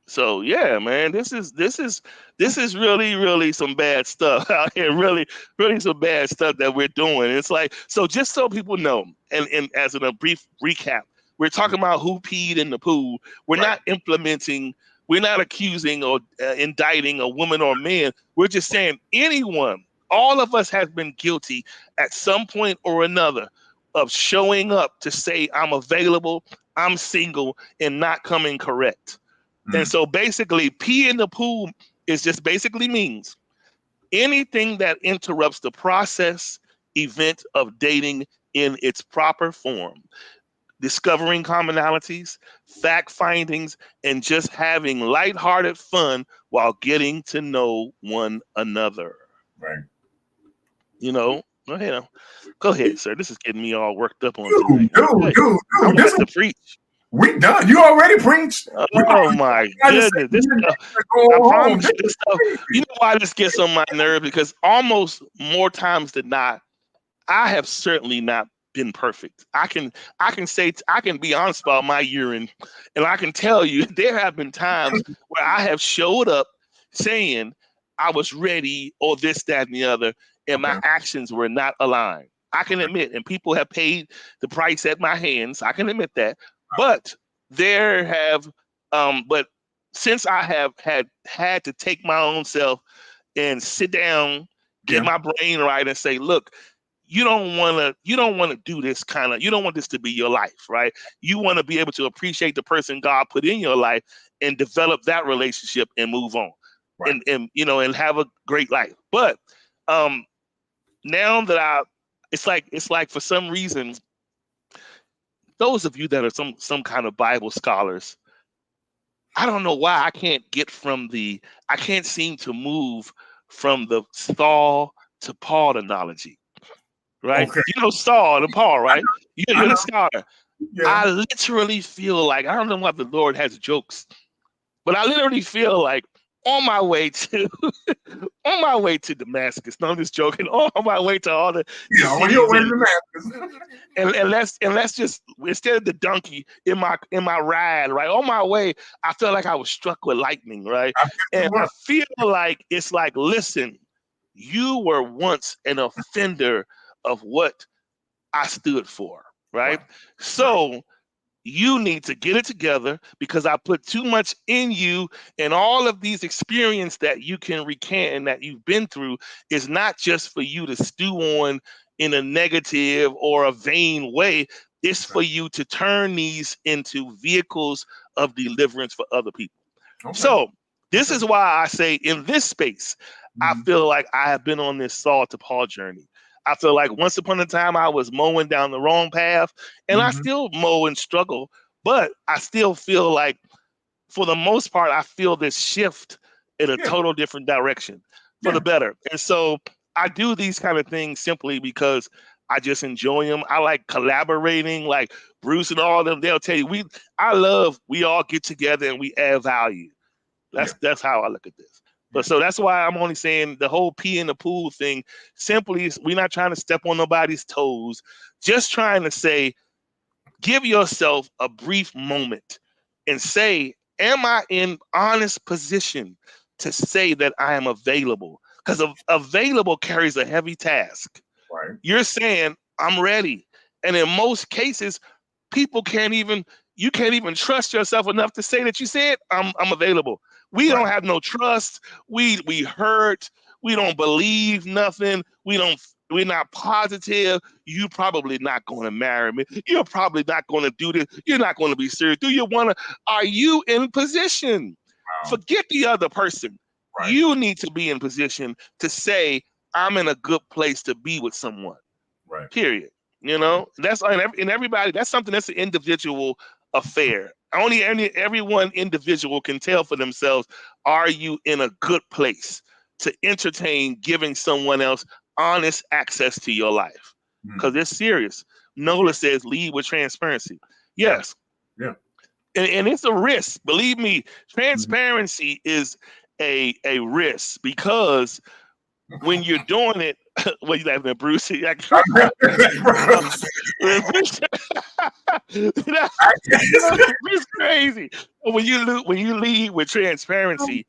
So yeah, man, this is really some bad stuff out here. Really some bad stuff that we're doing. It's like, so just so people know, and as in a brief recap, we're talking about who peed in the pool. We're Right. not implementing. We're not accusing or indicting a woman or man. We're just saying anyone, all of us have been guilty at some point or another of showing up to say I'm available, I'm single, and not coming correct. And Mm. so basically, pee in the pool is just basically means anything that interrupts the process, event of dating in its proper form, discovering commonalities, fact findings, and just having lighthearted fun while getting to know one another. Right. You know, go ahead, sir. This is getting me all worked up on Dude, tonight. I'm dude, telling you, dude, I'm dude. gonna This have to preach. we done. You already preached. We Oh my got to say goodness, this you stuff. to go I home. promise This you, this is stuff. You crazy. know why this gets on my nerve? Because almost more times than not, I have certainly not been perfect. I can be honest about my urine, and I can tell you there have been times where I have showed up saying I was ready or this, that, and the other, and my Okay. actions were not aligned. I can Okay. admit, and people have paid the price at my hands. I can admit that. But there have, but since I have had to take my own self and sit down, get Yeah. my brain right, and say, look, you don't want to do this kind of, you don't want this to be your life, right? You want to be able to appreciate the person God put in your life and develop that relationship and move on, Right. and have a great life. But um now that it's like for some reason, those of you that are some kind of Bible scholars, I don't know why I can't seem to move from the Saul to Paul analogy, right? Okay. You know Saul and Paul, right? I You're know. the scholar. Yeah. I literally feel like, I don't know why the Lord has jokes But I literally feel like on my way to on my way to Damascus. No, I'm just joking. On my way to all the Yeah, when you're cities, in Damascus. and let's just, instead of the donkey in my ride, right, on my way, I felt like I was struck with lightning, right? I bet And you I were. feel like it's like, listen, you were once an offender of what I stood for, right? Right. Right. So you need to get it together because I put too much in you, and all of these experience that you can recant and that you've been through is not just for you to stew on in a negative or a vain way. It's for you to turn these into vehicles of deliverance for other people. Okay. So this Okay. is why I say in this space, I Mhm. feel like I have been on this Saul to Paul journey. I feel like once upon a time I was mowing down the wrong path, and I Mhm. still mow and struggle, but I still feel like, for the most part, I feel this shift in a Yeah. total different direction for the Yeah. better. And so I do these kind of things simply because I just enjoy them. I like collaborating, like Bruce and all of them. They'll tell you, we all get together and we add value. Yeah. That's how I look at this. Yeah. But so that's why I'm only saying the whole pee in the pool thing simply is, we're not trying to step on nobody's toes, just trying to say, give yourself a brief moment and say, am I in honest position to say that I am available? Because available carries a heavy task. Right. You're saying, I'm ready. And in most cases, people can't even, you can't even trust yourself enough to say that you said, I'm available. We Right. don't have no trust. We hurt. We don't believe nothing. We're not positive. You probably not going to marry me. You're probably not going to do this. You're not going to be serious. Do you want to? Are you in position? Wow. Forget the other person. Right. You need to be in position to say, I'm in a good place to be with someone. Right. Period. Right. That's in everybody. That's something that's an individual affair. Only everyone individual can tell for themselves. Are you in a good place to entertain giving someone else honest access to your life? Because Mhm. it's serious. Yeah. Nola says lead with transparency. Yeah. Yes, Yeah. and it's a risk. Believe me, Mhm. transparency is a risk because when you're doing it, what you laughing at, Bruce? Like, Bruce, Bruce crazy. When you lead with transparency,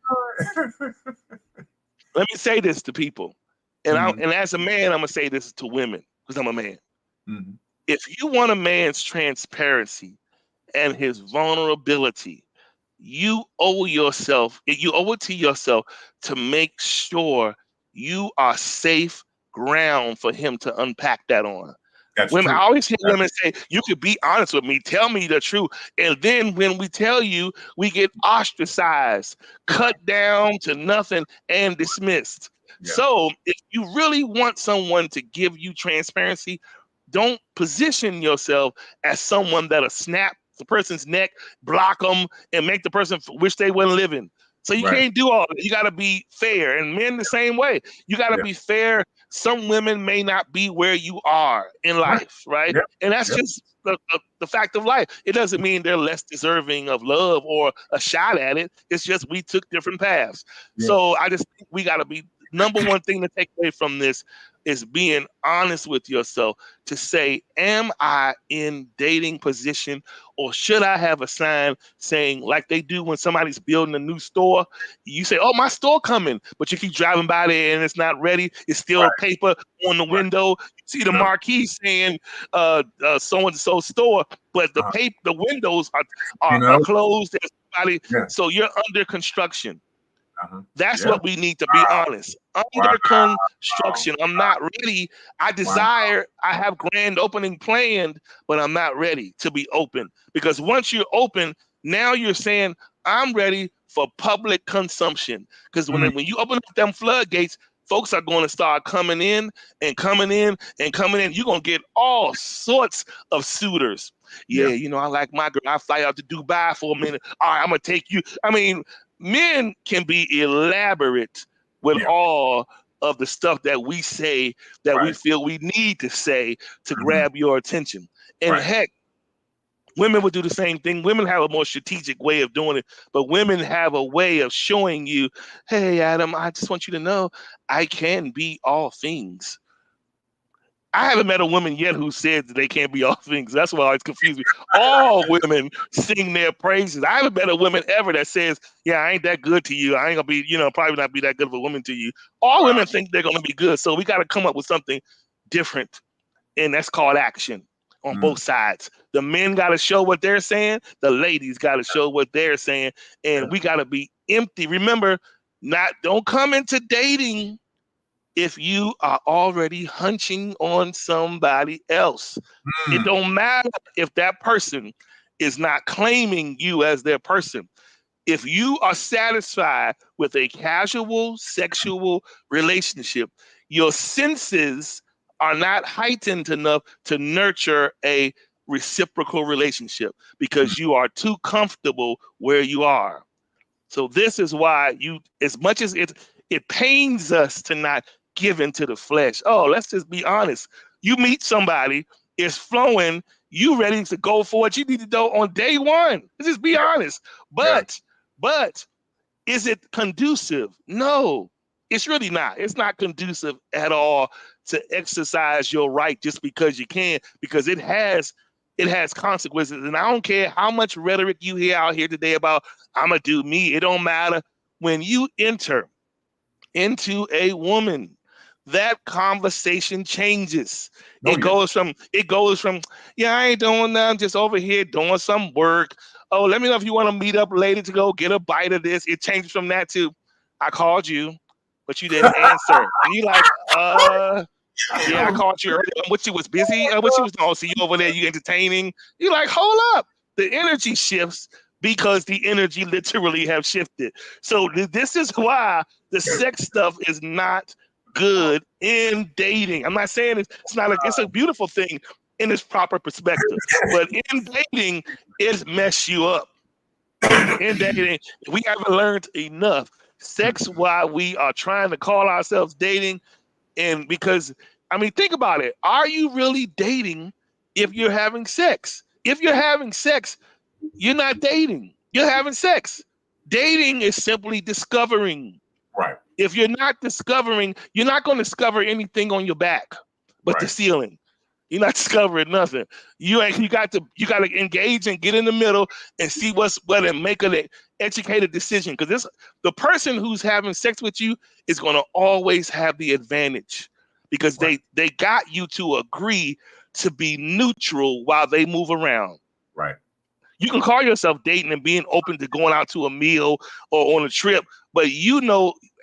let me say this to people, Mhm. and as a man, I'm gonna say this to women because I'm a man. Mhm. If you want a man's transparency and his vulnerability, you owe it to yourself to make sure you are safe ground for him to unpack that on. That's Women, I true. always hear That's women say, "You could be honest with me. Tell me the truth." And then when we tell you, we get ostracized, right. cut down to nothing, and dismissed. Yeah. So, if you really want someone to give you transparency, don't position yourself as someone that'll snap the person's neck, block them, and make the person wish they weren't living. So you Right. can't do all that. You got to be fair, and men the same way. You got to Yeah. be fair. Some women may not be where you are in Right. life, right? Yeah. And that's Yeah. just the fact of life. It doesn't mean they're less deserving of love or a shot at it. It's just we took different paths. Yeah. So I just think we got to be, number one thing to take away from this is being honest with yourself to say, am I in dating position, or should I have a sign saying, like they do when somebody's building a new store, you say, oh, my store coming, but you keep driving by there and it's not ready. It's still Right. paper on the Right. window. You see the Yep. marquee saying so and so store, but Uh, the windows you are know. closed. There's somebody, Yeah. so you're under construction. Uh-huh. That's Yeah. what we need to be honest. Wow. Under construction. I'm not ready. Wow. I have grand opening planned, but I'm not ready to be open. Because once you're open, now you're saying, I'm ready for public consumption. Because Mm. when you open up them floodgates, folks are going to start coming in and coming in and coming in. You're going to get all sorts of suitors. Yeah, Yeah. I like my girl. I fly out to Dubai for a minute. All right, I'm going to take you. I mean, men can be elaborate with Yeah. all of the stuff that we say that we Right. feel we need to say to Mhm. grab your attention. And Right. heck, Women would do the same thing. Women have a more strategic way of doing it, but women have a way of showing you, hey, Adam, I just want you to know I can be all things. I haven't met a woman yet who said that they can't be all things. That's why it's confused me. All women sing their praises. I haven't met a woman ever that says, yeah, I ain't that good to you. I ain't gonna be, probably not be that good of a woman to you. All women think they're gonna be good. So we got to come up with something different. And that's called action on both sides. The men got to show what they're saying. The ladies got to show what they're saying. And we got to be empty. Remember, don't come into dating if you are already hunching on somebody else. It don't matter if that person is not claiming you as their person. If you are satisfied with a casual sexual relationship, your senses are not heightened enough to nurture a reciprocal relationship because you are too comfortable where you are. So this is why as much as it pains us to not give into the flesh. Oh, let's just be honest. You meet somebody, it's flowing, you ready to go for it. You need to know on day one. Let's just be honest. But is it conducive? No, it's really not. It's not conducive at all to exercise your right just because you can, because it has consequences. And I don't care how much rhetoric you hear out here today about I'm gonna do me. It don't matter. When you enter into a woman, that conversation changes. It goes from, yeah, I ain't doing nothing, I'm just over here doing some work. Oh, let me know if you want to meet up later to go get a bite of this. It changes from that to, I called you, but you didn't answer. And you like, yeah, I called you earlier. What you was busy? What you was doing? See you over there, you entertaining. You like, hold up. The energy shifts because the energy literally have shifted. So this is why the sex stuff is not good in dating. I'm not saying it's a beautiful thing in its proper perspective, but in dating, it mess you up. In dating, we haven't learned enough. Sex, while we are trying to call ourselves dating, and because, I mean, think about it. Are you really dating if you're having sex? If you're having sex, you're not dating. You're having sex. Dating is simply discovering. Right. If you're not discovering, you're not going to discover anything on your back but the ceiling. You're not discovering nothing. You got to engage and get in the middle and see what and make an educated decision. Because the person who's having sex with you is going to always have the advantage because they got you to agree to be neutral while they move around. Right. You can call yourself dating and being open to going out to a meal or on a trip, but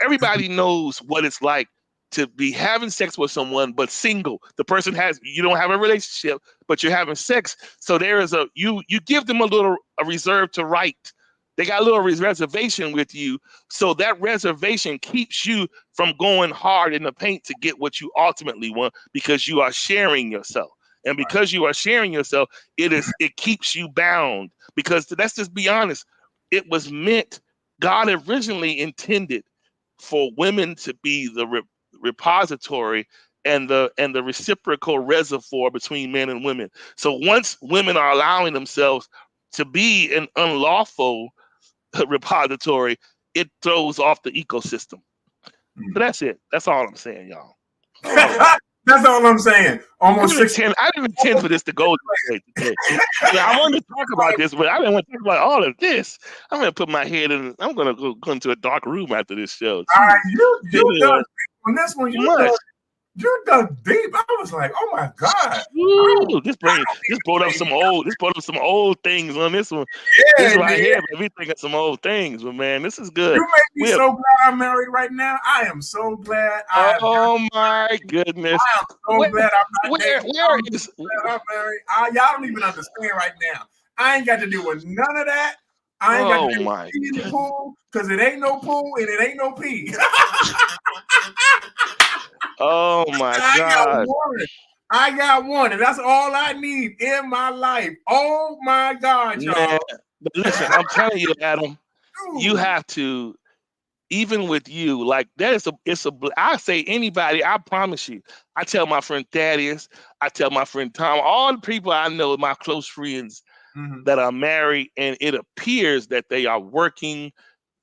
everybody knows what it's like to be having sex with someone, but single. The person you don't have a relationship, but you're having sex. So there is you give them a reserve to right. They got a little reservation with you. So that reservation keeps you from going hard in the paint to get what you ultimately want because you are sharing yourself. And because you are sharing yourself, it keeps you bound. Because let's just be honest, it was meant, God originally intended for women to be the repository and the reciprocal reservoir between men and women. So once women are allowing themselves to be an unlawful repository, it throws off the ecosystem. So that's it. That's all I'm saying, y'all. That's all I'm saying. Almost I didn't intend for this to go today. I wanted to talk about this, but I didn't want to talk about all of this. I'm going to put my head in. I'm going to go into a dark room after this show. All right, you done on this one. You dug deep. I was like, oh my God. Ooh, this brought up some old things on this one. Yeah, this right here, we think of some old things, but man, this is good. You make me so glad I'm married right now. I am so glad. Oh my goodness. I am so glad I'm not dating. Where is I'm married. Y'all don't even understand right now. I ain't got to deal with none of that. I ain't got to deal with pee in the pool because it ain't no pool and it ain't no pee. Oh my God. I got one, and that's all I need in my life. Oh my God, y'all. Man, but listen, I'm telling you, Adam, you have to, even with you, like I say anybody, I promise you. I tell my friend Thaddeus, I tell my friend Tom, all the people I know, my close friends, Mhm. that are married, and it appears that they are working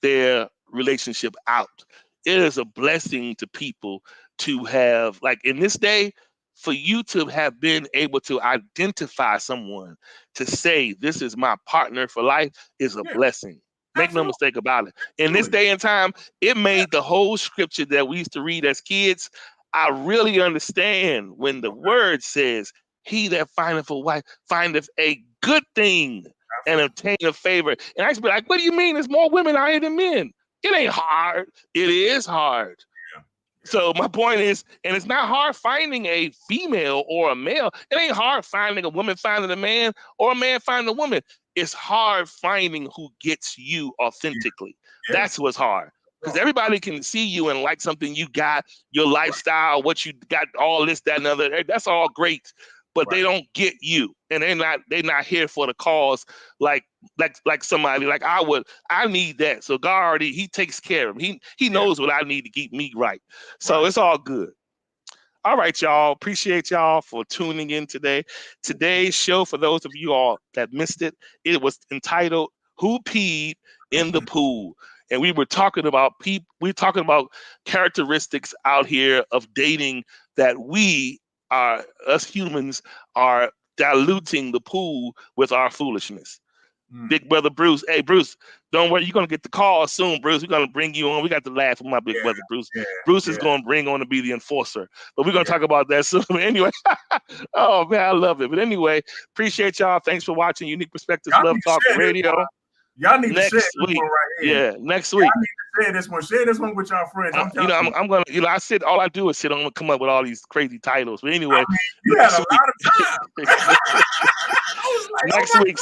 their relationship out. It is a blessing to people to have, like in this day, for you to have been able to identify someone to say, this is my partner for life, is a Yeah, blessing. Make no absolutely. mistake about it. In this Absolutely. day and time, it Yeah. made the whole scripture that we used to read as kids. I really understand when the Okay. word says, he that findeth a wife findeth a good thing and Absolutely. obtain a favor. And I used to be like, what do you mean there's more women out here than men? It ain't hard. It is hard. Yeah. Yeah. So my point is, and it's not hard finding a female or a male. It ain't hard finding a woman finding a man or a man finding a woman. It's hard finding who gets you Yeah. authentically. Yeah. That's what's hard. Because Sure. everybody can see you and like something you got, your Right. lifestyle, what you got, all this, that, and other. That's all great. But they Right. don't get you. And they're not here for the cause like like somebody like I would. I need that. So God already, he takes care of me. He Yeah. knows what I need to keep me right. So Right. it's all good. All right, y'all. Appreciate y'all for tuning in today. Today's show, for those of you all that missed it, it was entitled "Who Peed in the Pool?" And we were talking about people. We're talking about characteristics out here of dating that we are, us humans, are diluting the pool with our foolishness. Mm. Big brother Bruce. Hey, Bruce, don't worry. You're going to get the call soon, Bruce. We're going to bring you on. We got to laugh with my big Yeah. brother, Bruce. Yeah. Bruce is Yeah. going to bring on to be the enforcer. But we're going to Yeah. talk about that soon. Anyway, oh, man, I love it. But anyway, appreciate y'all. Thanks for watching Unique Perspectives Y'all Love need to Talk share this one. Radio. Y'all need to share Next this week. one right here. Yeah, next Y'all week. need to share this one. Share this one with y'all friends. I'm You telling know, you. I'm going to, I sit, all I do is sit on and come up with all these crazy titles. But I anyway, mean, you had a next lot week. of time. I was like, oh Next my week,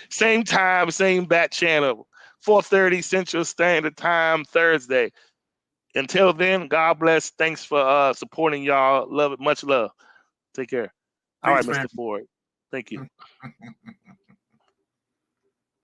same time, same bat channel, 4:30 Central Standard Time, Thursday. Until then, God bless. Thanks for supporting y'all. Love it. Much love. Take care. All right, Peace, Mr. Ford. Thank you. fam.